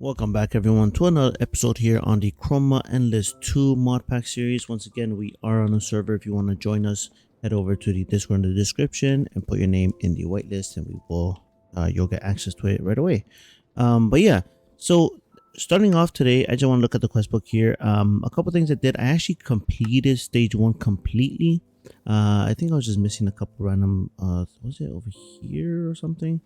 Welcome back everyone to another episode here on the Chroma Endless 2 mod pack series. Once again, we are on a server. If you want to join us, head over to the Discord in the description and put your name in the whitelist and we will you'll get access to it right away. But yeah, so starting off today, I just want to look at the quest book here. A couple things I did. I actually completed stage 1 completely. I think I was just missing a couple random was it over here or something?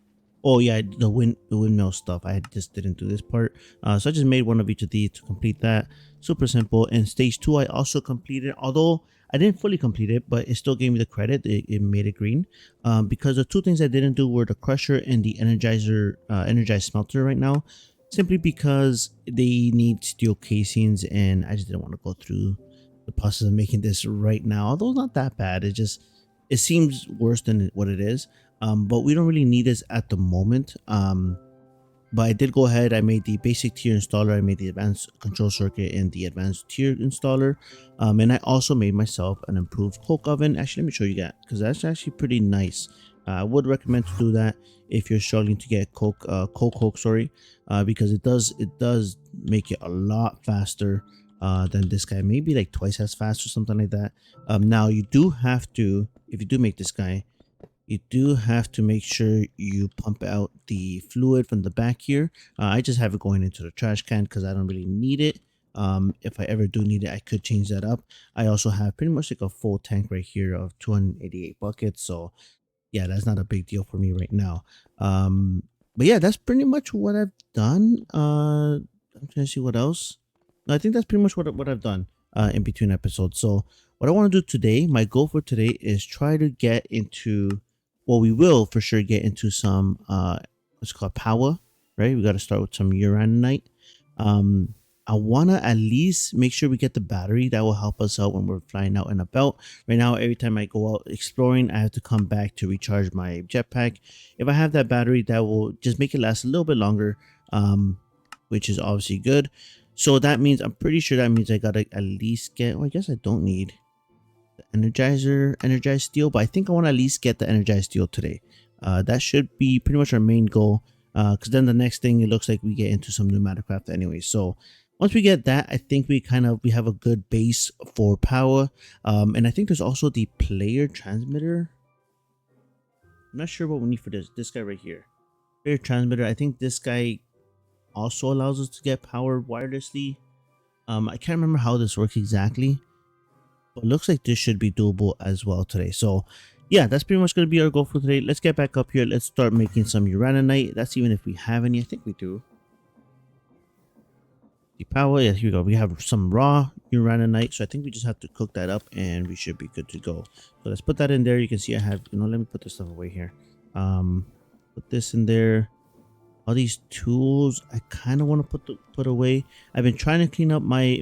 Oh yeah, the windmill stuff. I just didn't do this part. So I just made one of each of these to complete that. Super simple. And stage 2 I also completed, although I didn't fully complete it, but it still gave me the credit. It made it green. Because the two things I didn't do were the crusher and the energized smelter right now. Simply because they need steel casings and I just didn't want to go through the process of making this right now. Although not that bad. It seems worse than what it is. But we don't really need this at the moment. But I did go ahead. I made the basic tier installer. I made the advanced control circuit and the advanced tier installer. And I also made myself an improved coke oven. Actually, let me show you that because that's actually pretty nice. I would recommend to do that if you're struggling to get coke, sorry, because it does make it a lot faster than this guy, maybe like twice as fast or something like that. Now you do have to, if you do make this guy, you do have to make sure you pump out the fluid from the back here. I just have it going into the trash can because I don't really need it. If I ever do need it, I could change that up. I also have pretty much like a full tank right here of 288 buckets. So yeah, that's not a big deal for me right now. But yeah, that's pretty much what I've done. I'm trying to see what else. No, I think that's pretty much what I've done in between episodes. So what I want to do today, my goal for today is try to get into, well, we will for sure get into some what's called POWAH, right? We got to start with some uraninite. I want to at least make sure we get the battery. That will help us out when we're flying out and about. Right now, every time I go out exploring, I have to come back to recharge my jetpack. If I have that battery, that will just make it last a little bit longer, which is obviously good. So that means, I'm pretty sure that means I gotta at least get, well, I guess I don't need the energized steel, but I think I want to at least get the energized steel today. That should be pretty much our main goal, because then the next thing, it looks like we get into some pneumatic craft anyway. So once we get that, I think we have a good base for power. And I think there's also the player transmitter. I'm not sure what we need for this guy right here, player transmitter. I think this guy also allows us to get power wirelessly. I can't remember how this works exactly, but it looks like this should be doable as well today. So yeah, that's pretty much going to be our goal for today. Let's get back up here. Let's start making some uraninite. That's even if we have any. I think we do. The power, yeah, here we go. We have some raw uraninite, so I think we just have to cook that up and we should be good to go. So let's put that in there. You can see I have, let me put this stuff away here. Put this in there. All these tools I kind of want to put away. I've been trying to clean up my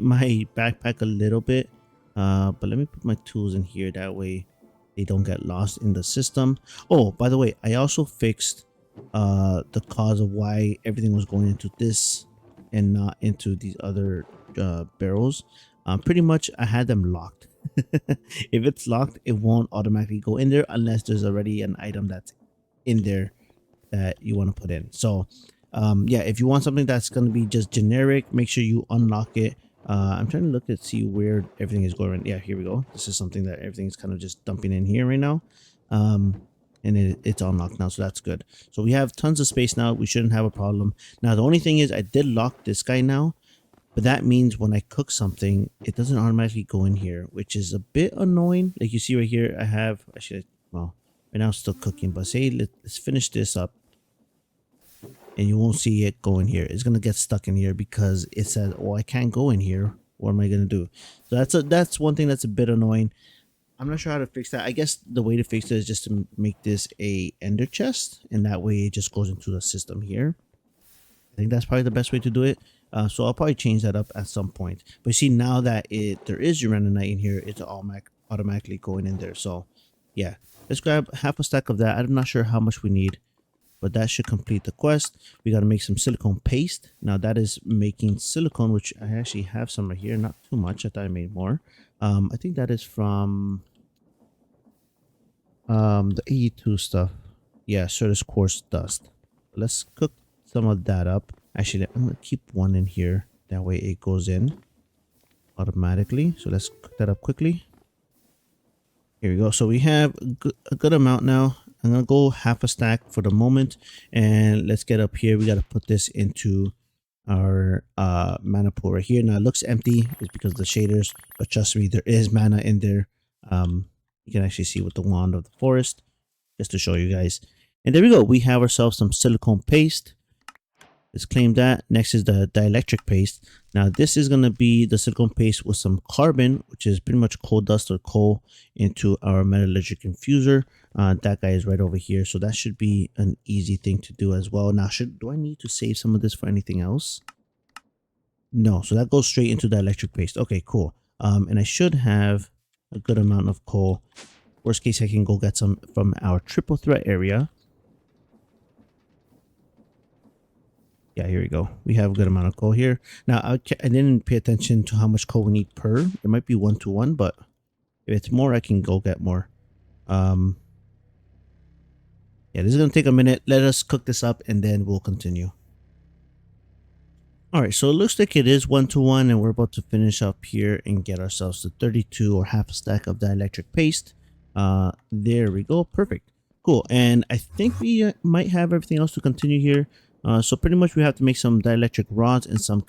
backpack a little bit, but let me put my tools in here, that way they don't get lost in the system. Oh, by the way, I also fixed the cause of why everything was going into this and not into these other barrels. Pretty much I had them locked. If it's locked, it won't automatically go in there unless there's already an item that's in there that you want to put in. So yeah, if you want something that's going to be just generic, make sure you unlock it. I'm trying to look at see where everything is going. Yeah, here we go. This is something that everything's kind of just dumping in here right now. And it's unlocked now, so that's good. So we have tons of space now. We shouldn't have a problem. Now the only thing is I did lock this guy now, but that means when I cook something, it doesn't automatically go in here, which is a bit annoying. Like you see right here, I have actually, well, right now it's still cooking, but say let's finish this up and you won't see it go in here. It's gonna get stuck in here because it says, oh, I can't go in here. What am I gonna do? So that's one thing that's a bit annoying. I'm not sure how to fix that. I guess the way to fix it is just to make this a ender chest, and that way it just goes into the system here. I think that's probably the best way to do it. So I'll probably change that up at some point. But you see, now that there is uraninite in here, it's automatically going in there. So yeah, let's grab half a stack of that. I'm not sure how much we need, but that should complete the quest. We got to make some silicone paste. Now that is making silicone, which I actually have some right here. Not too much. I thought I made more. I think that is from the E2 stuff. Yeah, Certus quartz dust. Let's cook some of that up. Actually, I'm gonna keep one in here. That way it goes in automatically. So let's cook that up quickly. Here we go. So we have a good amount now. I'm gonna go half a stack for the moment, and let's get up here. We gotta put this into our mana pool right here. Now it looks empty, it's because of the shaders, but trust me, there is mana in there. You can actually see with the wand of the forest, just to show you guys. And there we go. We have ourselves some silicone paste. Let's claim that. Next is the dielectric paste. Now this is going to be the silicone paste with some carbon, which is pretty much coal dust or coal, into our metallurgic infuser. That guy is right over here, so that should be an easy thing to do as well. Now do I need to save some of this for anything else? No, so that goes straight into the electric paste. Okay, cool. And I should have a good amount of coal. Worst case, I can go get some from our triple threat area. Yeah, here we go. We have a good amount of coal here. Now, I didn't pay attention to how much coal we need per. It might be 1-to-1, but if it's more, I can go get more. Yeah, this is going to take a minute. Let us cook this up and then we'll continue. All right, so it looks like it is 1-to-1, and we're about to finish up here and get ourselves to 32 or half a stack of dielectric paste. There we go. Perfect. Cool. And I think we might have everything else to continue here. So pretty much we have to make some dielectric rods and some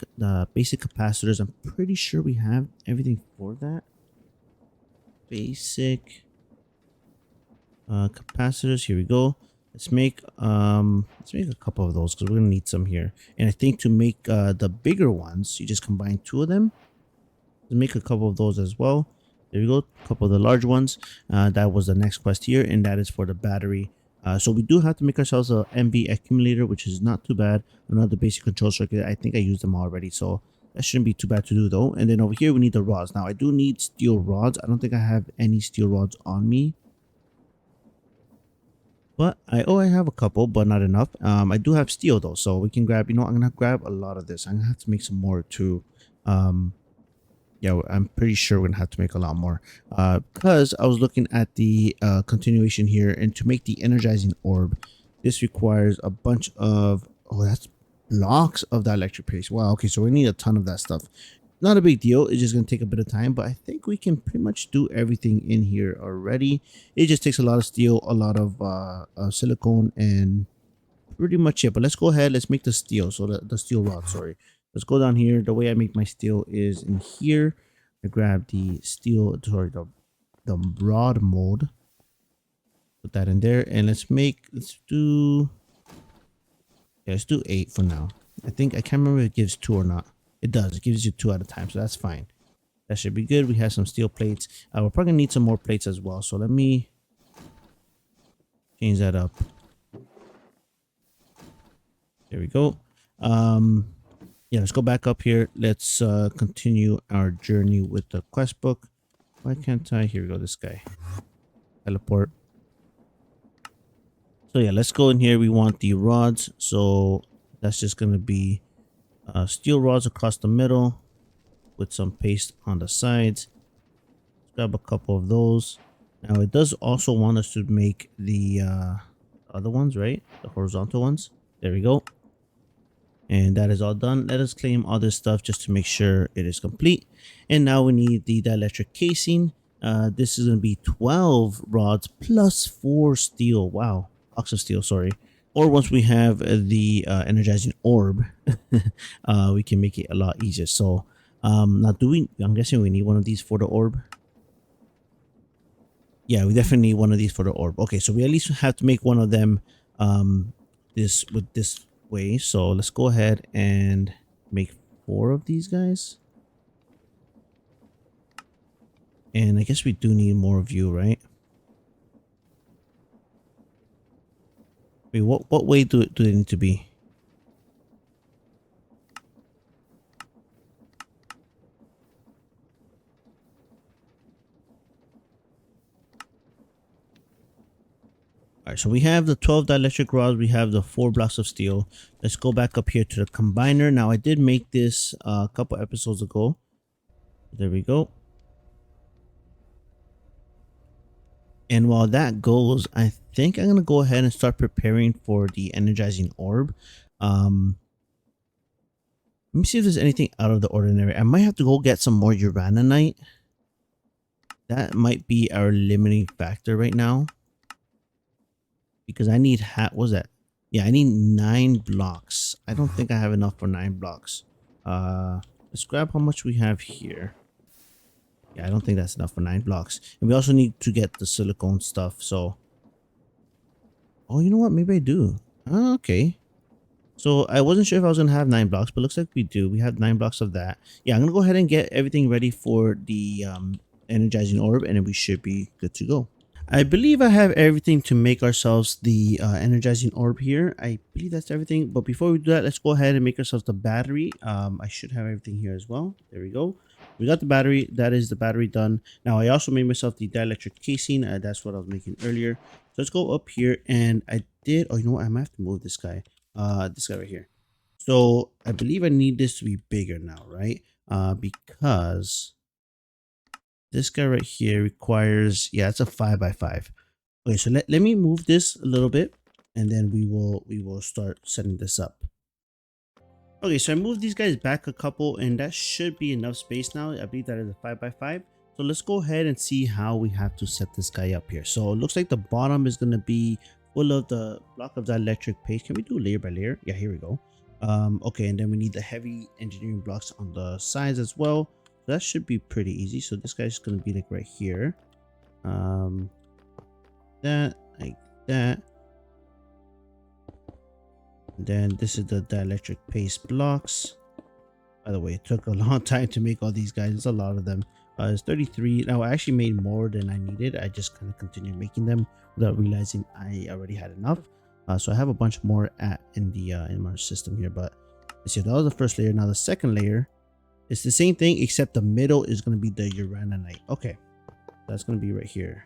basic capacitors. I'm pretty sure we have everything for that. Basic capacitors. Here we go. Let's make a couple of those because we're gonna need some here. And I think to make the bigger ones, you just combine two of them. Let's make a couple of those as well. There we go. A couple of the large ones. That was the next quest here, and that is for the battery. So we do have to make ourselves a MV accumulator, which is not too bad. Another basic control circuit. I think I used them already, so that shouldn't be too bad to do though. And then over here we need the rods. Now I do need steel rods. I don't think I have any steel rods on me. But I have a couple, but not enough. I do have steel though, so we can grab. I'm gonna grab a lot of this. I'm gonna have to make some more too. Yeah, I'm pretty sure we're gonna have to make a lot more. Because I was looking at the continuation here, and to make the energizing orb, this requires a bunch of that's blocks of that electric paste. Wow. Okay, so we need a ton of that stuff. Not a big deal. It's just going to take a bit of time, but I think we can pretty much do everything in here already. It just takes a lot of steel, a lot of silicone, and pretty much it. But let's go ahead. Let's make the steel. So the steel rod, sorry. Let's go down here. The way I make my steel is in here. I grab the steel, sorry, the rod mold. Put that in there. And let's do 8 for now. I can't remember if it gives 2 or not. It does. It gives you 2 at a time, so that's fine. That should be good. We have some steel plates. We're probably gonna need some more plates as well. So let me change that up. There we go. Yeah, let's go back up here. Let's continue our journey with the quest book. Why can't I? Here we go. This guy. Teleport. So yeah, let's go in here. We want the rods. So that's just gonna be steel rods across the middle with some paste on the sides. Let's grab a couple of those. Now it does also want us to make the other ones, right? The horizontal ones. There we go. And that is all done. Let us claim all this stuff just to make sure it is complete. And now we need the dielectric casing. This is going to be 12 rods plus 4 steel. Wow. Blocks of steel, sorry. Or once we have the energizing orb, we can make it a lot easier. So now I'm guessing we need one of these for the orb. Yeah, we definitely need one of these for the orb. Okay, so we at least have to make one of them this way. So let's go ahead and make 4 of these guys. And I guess we do need more of you, right? Wait, what way do they need to be? Alright, so we have the 12 dielectric rods, we have the 4 blocks of steel. Let's go back up here to the combiner. Now I did make this a couple episodes ago. There we go. And while that goes, I think I'm going to go ahead and start preparing for the energizing orb. Let me see if there's anything out of the ordinary. I might have to go get some more uraninite. That might be our limiting factor right now. Because I need what was that? Yeah, I need 9 blocks. I don't think I have enough for 9 blocks. Let's grab how much we have here. Yeah, I don't think that's enough for 9 blocks. And we also need to get the silicone stuff, so... Oh, you know what? Maybe I do. Oh, okay. So I wasn't sure if I was going to have 9 blocks, but looks like we do. We have 9 blocks of that. Yeah, I'm going to go ahead and get everything ready for the energizing orb, and then we should be good to go. I believe I have everything to make ourselves the energizing orb here. I believe that's everything. But before we do that, let's go ahead and make ourselves the battery. I should have everything here as well. There we go. We got the battery. That is the battery done. Now, I also made myself the dielectric casing. That's what I was making earlier. So let's go up here. And I did... Oh, you know what? I might have to move this guy. This guy right here. So I believe I need this to be bigger now, right? Because... this guy right here requires, yeah, it's a 5x5. Okay, so let me move this a little bit, and then we will start setting this up. Okay, so I moved these guys back a couple, and that should be enough space now. I believe that is a 5x5. So let's go ahead and see how we have to set this guy up here. So it looks like the bottom is gonna be full of the block of dielectric paste. Can we do layer by layer? Yeah, here we go. Okay, and then we need the heavy engineering blocks on the sides as well. That should be pretty easy. So this guy's gonna be like right here. That, like that. And then this is the dielectric paste blocks. By the way, it took a long time to make all these guys. There's a lot of them. It's 33. Now I actually made more than I needed. I just kind of continued making them without realizing I already had enough. So I have a bunch more in my system here. But let's see, that was the first layer. Now the second layer, it's the same thing, except the middle is going to be the uraninite. Okay, that's going to be right here.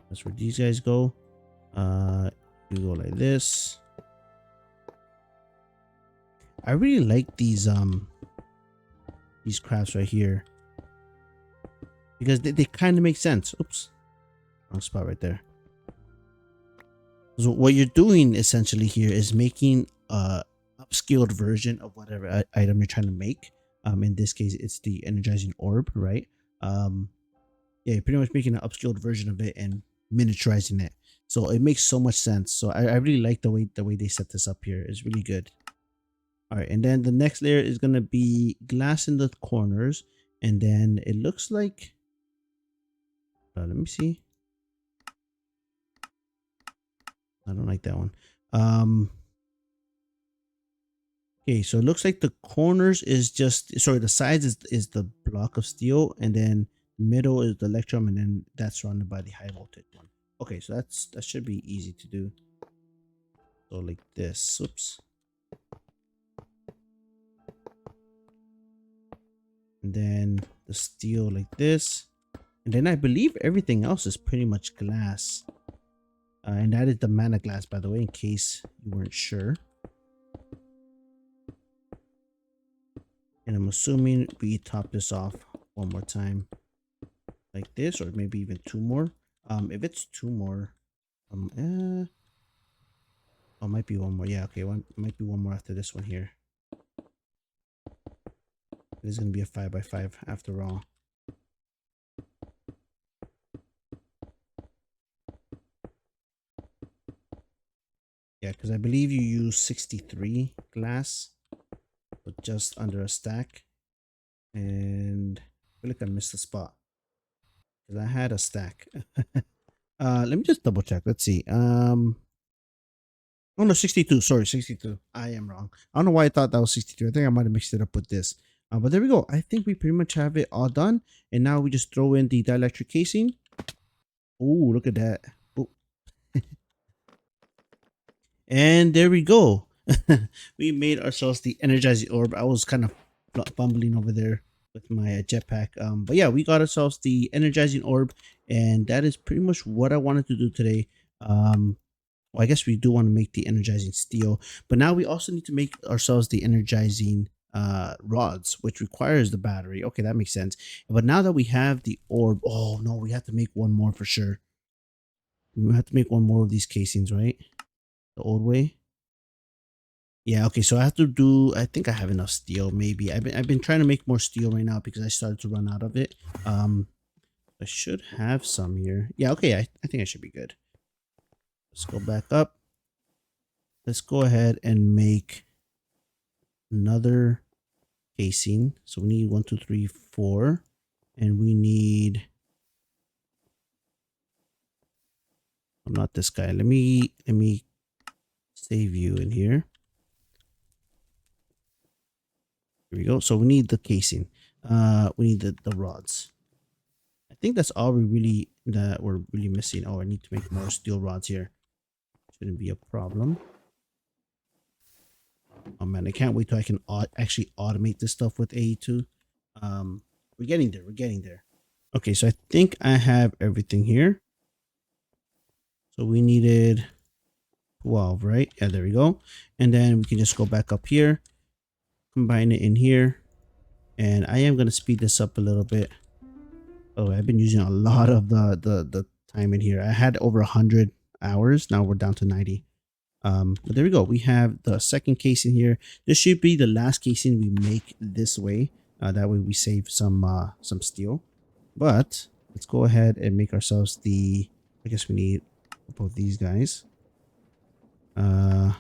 That's where these guys go. You go like this. I really like these crafts right here because they kind of make sense. Oops, wrong spot right there. So what you're doing essentially here is making upscaled version of whatever item you're trying to make. In this case, it's the energizing orb, right? Yeah, you're pretty much making an upscaled version of it and miniaturizing it. So it makes so much sense. So I really like the way they set this up here. It's really good. All right, and then the next layer is gonna be glass in the corners, and then it looks like. Let me see. I don't like that one. Okay, so it looks like the corners is just, sorry, the sides is the block of steel, and then middle is the electrum, and then that's surrounded by the high voltage one. Okay, so that should be easy to do. So like this. Oops. And then the steel like this, and then I believe everything else is pretty much glass. And that is the mana glass, by the way, in case you weren't sure. And I'm assuming we top this off one more time like this, or maybe even 2 more. If it's 2 more, oh, it might be 1 more. Yeah, okay, might be 1 more after this one here. It is going to be a 5x5 after all. Yeah, because I believe you use 63 glass, but just under a stack. And I feel like I missed a spot because I had a stack. Let me just double check. Let's see. Oh no, 62. Sorry, 62. I am wrong. I don't know why I thought that was 62. I think I might have mixed it up with this. But there we go. I think we pretty much have it all done. And now we just throw in the dielectric casing. Oh, look at that. Oh. And there we go. We made ourselves the energizing orb. I was kind of fumbling over there with my jetpack. But yeah, we got ourselves the energizing orb. And that is pretty much what I wanted to do today. Well, I guess we do want to make the energizing steel, but now we also need to make ourselves the energizing rods, which requires the battery. Okay, that makes sense. But now that we have the orb, oh no, we have to make 1 more for sure. We have to make 1 more of these casings, right? The old way. Yeah, okay, so I have to do, I think I have enough steel, maybe. I've been trying to make more steel right now because I started to run out of it. I should have some here. Yeah, okay, I think I should be good. Let's go back up. Let's go ahead and make another casing. So we need 1, 2, 3, 4. And we need, I'm not this guy. Let me save you in here. Here we go. So we need the casing. We need the rods. I think that's all we're really missing. Oh, I need to make more steel rods here. Shouldn't be a problem. Oh man, I can't wait till I can actually automate this stuff with AE2. We're getting there. We're getting there. Okay, so I think I have everything here. So we needed 12, right? Yeah, there we go. And then we can just go back up here, combine it in here. And I am going to speed this up a little bit. Oh, I've been using a lot of the time in here. I had over 100 hours. Now we're down to 90. But there we go. We have the second casing here. This should be the last casing we make this way. That way we save some steel. But let's go ahead and make ourselves the, I guess we need both these guys. And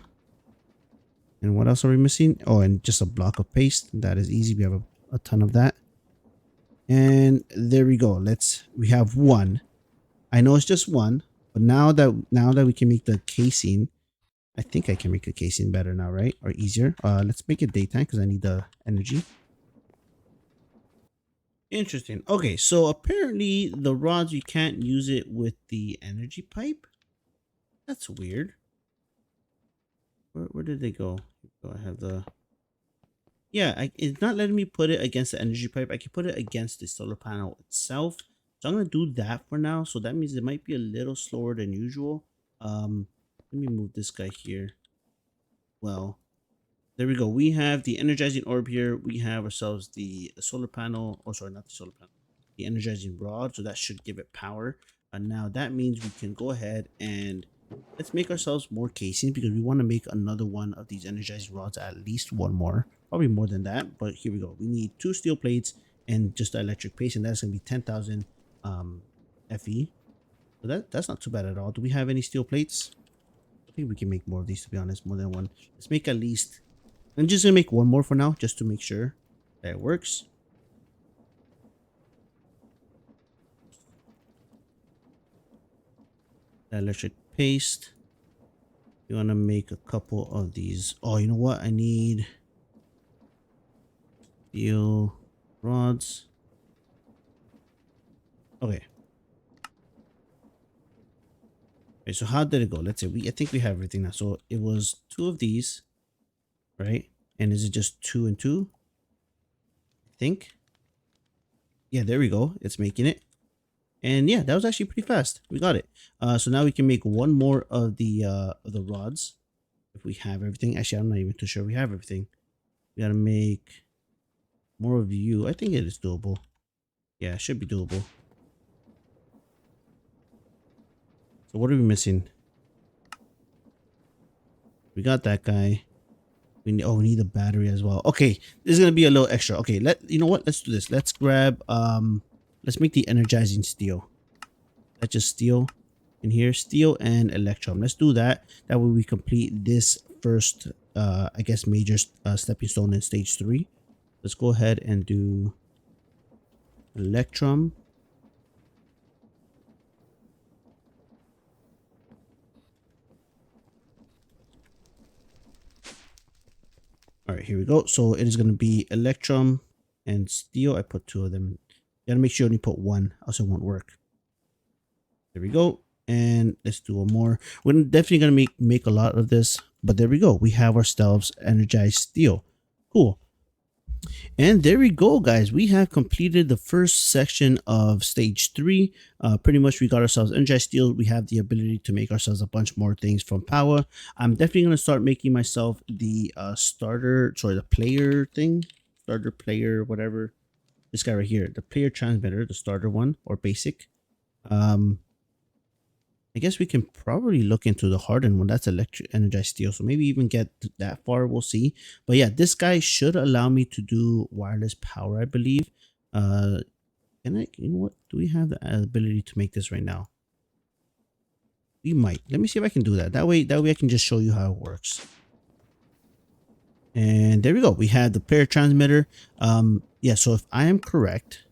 what else are we missing? Oh, and just a block of paste. That is easy. We have a ton of that. And there we go. We have one. I know it's just one, but now that we can make the casing, I think I can make the casing better now, right? Or easier. Let's make it daytime because I need the energy. Interesting. Okay, so apparently the rods, you can't use it with the energy pipe. That's weird. Where did they go? Oh, I have the... Yeah, it's not letting me put it against the energy pipe. I can put it against the solar panel itself. So I'm going to do that for now. So that means it might be a little slower than usual. Let me move this guy here. Well, there we go. We have the energizing orb here. We have ourselves the solar panel. Oh, sorry, not the solar panel. The energizing rod. So that should give it power. And now that means we can go ahead and let's make ourselves more casing because we want to make another one of these energizing rods, at least one more. Probably more than that. But here we go. We need 2 steel plates and just the electric paste. And that's going to be 10,000 FE. So that's not too bad at all. Do we have any steel plates? I think we can make more of these, to be honest, more than one. Let's make at least... I'm just gonna make one more for now, just to make sure that it works. Electric paste. You wanna make a couple of these. Oh, you know what? I need steel rods. Okay. Okay, so how did it go? Let's say I think we have everything now. So it was 2 of these, right? And is it just 2 and 2? I think. Yeah, there we go. It's making it. And yeah, that was actually pretty fast. We got it. So now we can make one more of the rods. If we have everything. Actually, I'm not even too sure we have everything. We gotta make more of you. I think it is doable. Yeah, it should be doable. So what are we missing? We got that guy. We need a battery as well. Okay, this is gonna be a little extra. Okay, you know what? Let's do this. Let's grab let's make the energizing steel. Let's just steel in here, steel and electrum. Let's do that. That way we complete this first I guess major stepping stone in stage 3. Let's go ahead and do electrum. All right, here we go. So it is going to be electrum and steel. I put 2 of them. You gotta make sure you only put 1, else it won't work. There we go. And let's do one more. We're definitely gonna make a lot of this, but there we go. We have ourselves energized steel. Cool. And there we go, guys. We have completed the first section of stage 3. Pretty much we got ourselves energized steel. We have the ability to make ourselves a bunch more things from POWAH. I'm definitely going to start making myself the the player thing. Starter player, whatever. This guy right here. The player transmitter, the starter one, or basic. And I guess we can probably look into the hardened one. That's electric energized steel. So maybe even get that far. We'll see. But yeah, this guy should allow me to do wireless power, I believe. Can I, you know what? Do we have the ability to make this right now? We might. Let me see if I can do that. That way I can just show you how it works. And there we go. We have the pair transmitter. Yeah, so if I am correct,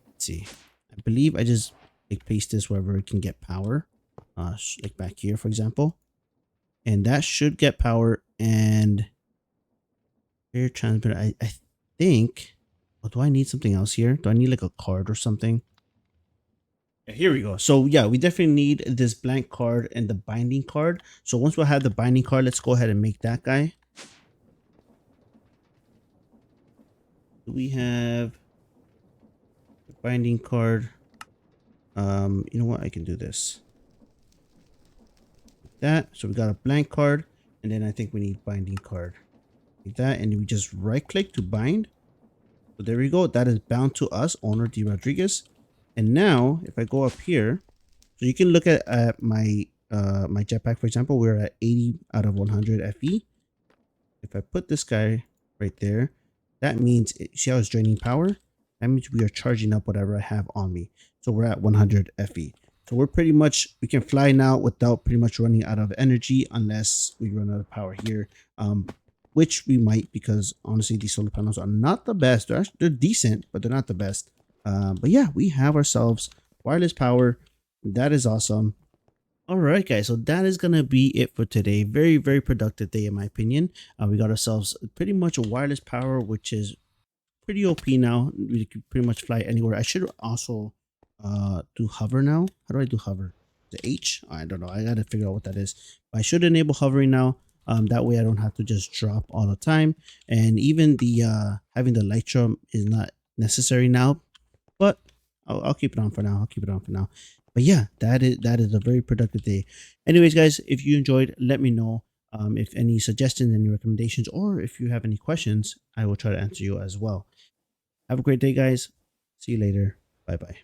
let's see. I believe I just like paste this wherever it can get power. Like back here, for example. And that should get power. And pair transmitter, I think. Oh, do I need something else here? Do I need like a card or something? Yeah, here we go. So yeah, we definitely need this blank card and the binding card. So once we have the binding card, let's go ahead and make that guy. We have the binding card. You know what? I can do this. Like that. So we got a blank card, and then I think we need binding card. Like that, and we just right click to bind. So there we go. That is bound to us, owner D Rodriguez. And now if I go up here, so you can look at my my jetpack, for example, we're at 80 out of 100 FE. If I put this guy right there, that means see how it's draining power? That means we are charging up whatever I have on me. So we're at 100 FE. So we're pretty much, we can fly now without pretty much running out of energy unless we run out of power here. Which we might, because honestly, these solar panels are not the best. They're decent, but they're not the best. But yeah, we have ourselves wireless power. That is awesome. All right, guys. So that is going to be it for today. Very, very productive day, in my opinion. We got ourselves pretty much a wireless power, which is pretty OP now. We can pretty much fly anywhere. I should also do hover now. How do I do hover? The H? I don't know. I got to figure out what that is. But I should enable hovering now. That way I don't have to just drop all the time. And even the having the Lightroom is not necessary now. But I'll keep it on for now. I'll keep it on for now. But yeah, that is a very productive day. Anyways, guys, if you enjoyed, let me know. If any suggestions, any recommendations, or if you have any questions, I will try to answer you as well. Have a great day, guys. See you later. Bye bye.